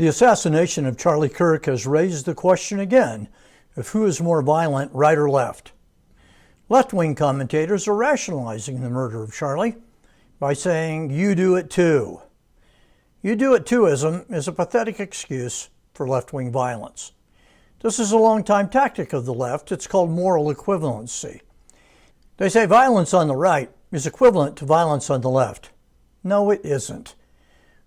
The assassination of Charlie Kirk has raised the question again of who is more violent, right or left. Left-wing commentators are rationalizing the murder of Charlie by saying, "You do it too." "You do it tooism" is a pathetic excuse for left-wing violence. This is a long-time tactic of the left. It's called moral equivalency. They say violence on the right is equivalent to violence on the left. No, it isn't.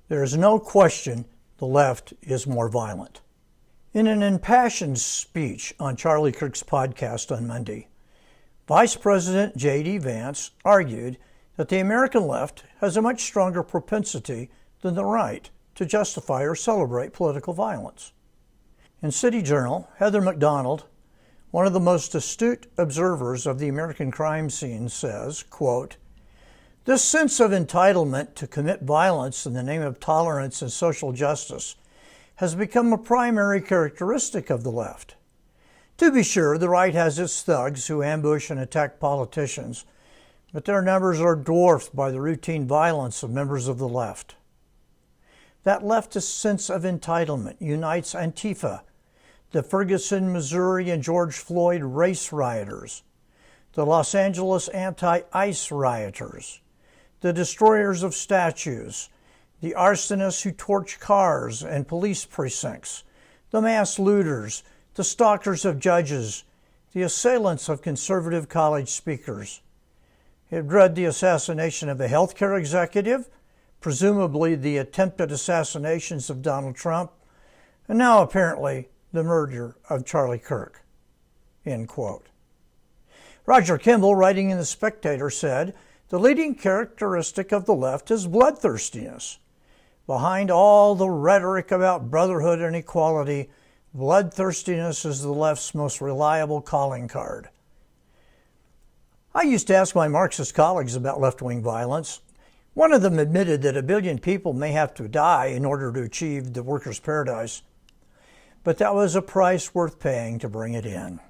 There is no question the left is more violent. In an impassioned speech on Charlie Kirk's podcast on Monday, Vice President J.D. Vance argued that the American left has a much stronger propensity than the right to justify or celebrate political violence. In City Journal, Heather McDonald, one of the most astute observers of the American crime scene, says, quote, "This sense of entitlement to commit violence in the name of tolerance and social justice has become a primary characteristic of the left. To be sure, the right has its thugs who ambush and attack politicians, but their numbers are dwarfed by the routine violence of members of the left. That leftist sense of entitlement unites Antifa, the Ferguson, Missouri, and George Floyd race rioters, the Los Angeles anti-ICE rioters, the destroyers of statues, the arsonists who torch cars and police precincts, the mass looters, the stalkers of judges, the assailants of conservative college speakers. It dread the assassination of a healthcare executive, presumably the attempted assassinations of Donald Trump, and now apparently the murder of Charlie Kirk." End quote. Roger Kimball, writing in The Spectator, said, "The leading characteristic of the left is bloodthirstiness. Behind all the rhetoric about brotherhood and equality, bloodthirstiness is the left's most reliable calling card." I used to ask my Marxist colleagues about left-wing violence. One of them admitted that 1 billion people may have to die in order to achieve the workers' paradise, but that was a price worth paying to bring it in.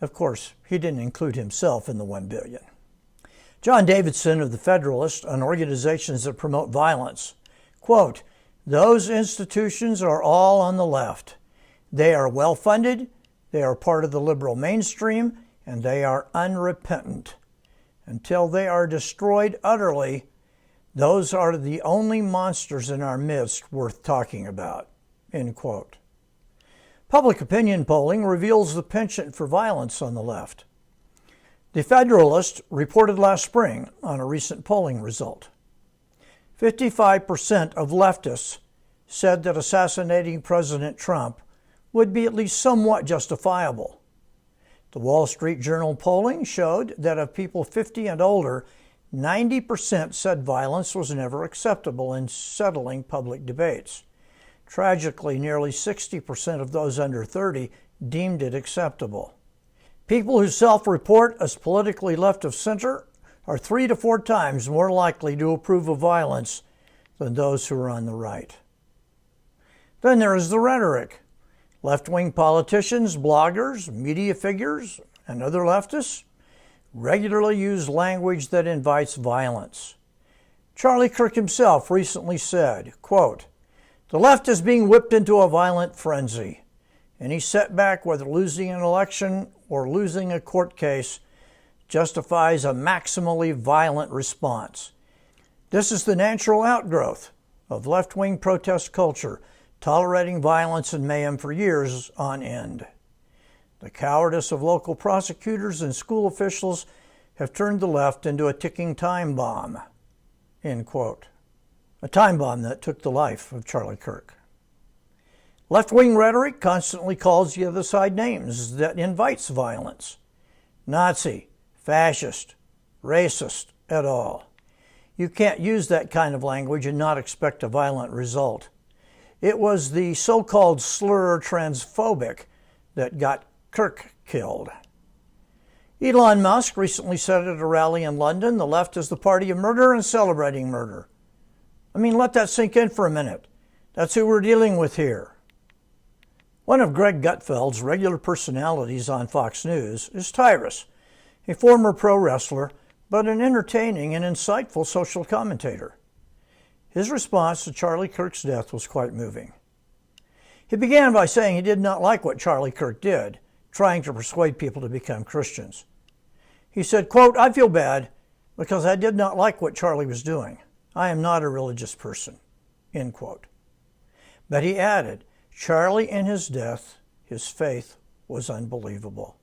Of course, he didn't include himself in the 1 billion. John Davidson of the Federalist on organizations that promote violence, quote, "Those institutions are all on the left. They are well-funded, they are part of the liberal mainstream, and they are unrepentant. Until they are destroyed utterly, those are the only monsters in our midst worth talking about." End quote. Public opinion polling reveals the penchant for violence on the left. The Federalist reported last spring on a recent polling result. 55% of leftists said that assassinating President Trump would be at least somewhat justifiable. The Wall Street Journal polling showed that of people 50 and older, 90% said violence was never acceptable in settling public debates. Tragically, nearly 60% of those under 30 deemed it acceptable. People who self-report as politically left of center are 3 to 4 times more likely to approve of violence than those who are on the right. Then there is the rhetoric. Left-wing politicians, bloggers, media figures, and other leftists regularly use language that invites violence. Charlie Kirk himself recently said, quote, "The left is being whipped into a violent frenzy. Any setback, whether losing an election or losing a court case, justifies a maximally violent response. This is the natural outgrowth of left-wing protest culture, tolerating violence and mayhem for years on end. The cowardice of local prosecutors and school officials have turned the left into a ticking time bomb." End quote. A time bomb that took the life of Charlie Kirk. Left-wing rhetoric constantly calls the other side names that invites violence. Nazi, fascist, racist, et al. You can't use that kind of language and not expect a violent result. It was the so-called slur transphobic that got Kirk killed. Elon Musk recently said at a rally in London, "The left is the party of murder and celebrating murder." I mean, let that sink in for a minute. That's who we're dealing with here. One of Greg Gutfeld's regular personalities on Fox News is Tyrus, a former pro wrestler, but an entertaining and insightful social commentator. His response to Charlie Kirk's death was quite moving. He began by saying he did not like what Charlie Kirk did, trying to persuade people to become Christians. He said, quote, "I feel bad because I did not like what Charlie was doing. I am not a religious person," end quote. But he added, Charlie in his death, his faith was unbelievable.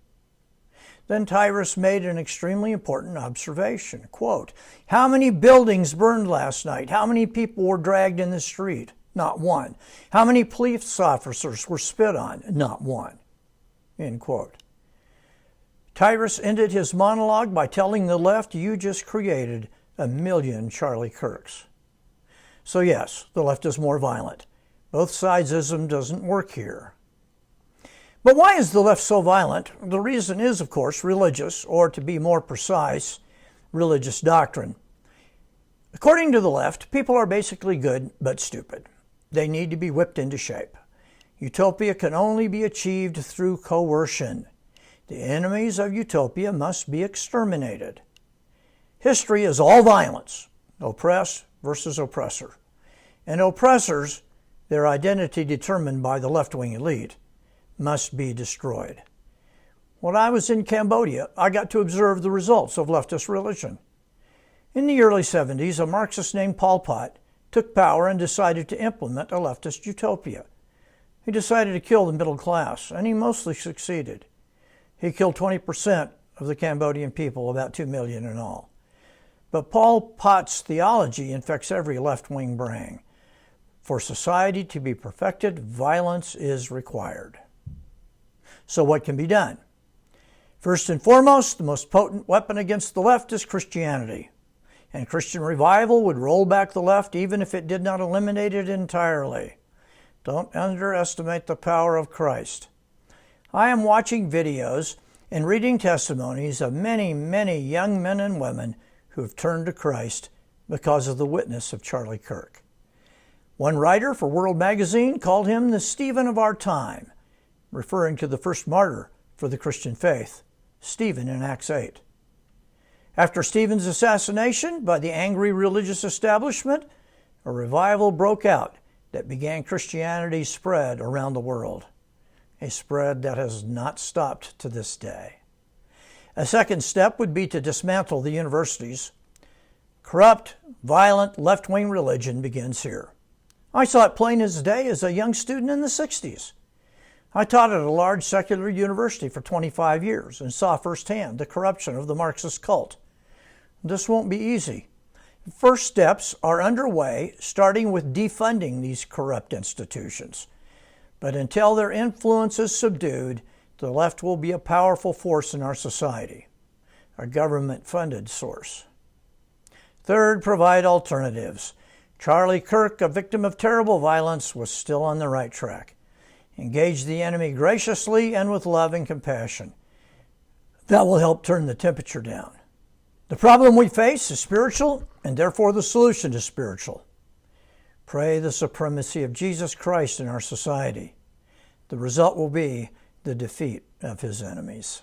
Then Tyrus made an extremely important observation. Quote, "How many buildings burned last night? How many people were dragged in the street? Not one. How many police officers were spit on? Not one." End quote. Tyrus ended his monologue by telling the left, you just created 1,000,000 Charlie Kirks. So yes, the left is more violent. Both sidesism doesn't work here. But why is the left so violent? The reason is, of course, religious, or to be more precise, religious doctrine. According to the left, people are basically good but stupid. They need to be whipped into shape. Utopia can only be achieved through coercion. The enemies of utopia must be exterminated. History is all violence, oppressed versus oppressor. And oppressors, their identity determined by the left-wing elite, must be destroyed. When I was in Cambodia, I got to observe the results of leftist religion. In the early 70s, a Marxist named Pol Pot took power and decided to implement a leftist utopia. He decided to kill the middle class, and he mostly succeeded. He killed 20% of the Cambodian people, about 2 million in all. But Pol Pot's theology infects every left-wing brain. For society to be perfected, violence is required. So what can be done? First and foremost, the most potent weapon against the left is Christianity. And Christian revival would roll back the left even if it did not eliminate it entirely. Don't underestimate the power of Christ. I am watching videos and reading testimonies of many, many young men and women who have turned to Christ because of the witness of Charlie Kirk. One writer for World Magazine called him the Stephen of our time, referring to the first martyr for the Christian faith, Stephen in Acts 8. After Stephen's assassination by the angry religious establishment, a revival broke out that began Christianity's spread around the world, a spread that has not stopped to this day. A second step would be to dismantle the universities. Corrupt, violent, left-wing religion begins here. I saw it plain as day as a young student in the 60s. I taught at a large secular university for 25 years and saw firsthand the corruption of the Marxist cult. This won't be easy. First steps are underway, starting with defunding these corrupt institutions. But until their influence is subdued, the left will be a powerful force in our society, a government-funded source. Third, provide alternatives. Charlie Kirk, a victim of terrible violence, was still on the right track. Engage the enemy graciously and with love and compassion. That will help turn the temperature down. The problem we face is spiritual, and therefore the solution is spiritual. Pray the supremacy of Jesus Christ in our society. The result will be the defeat of his enemies.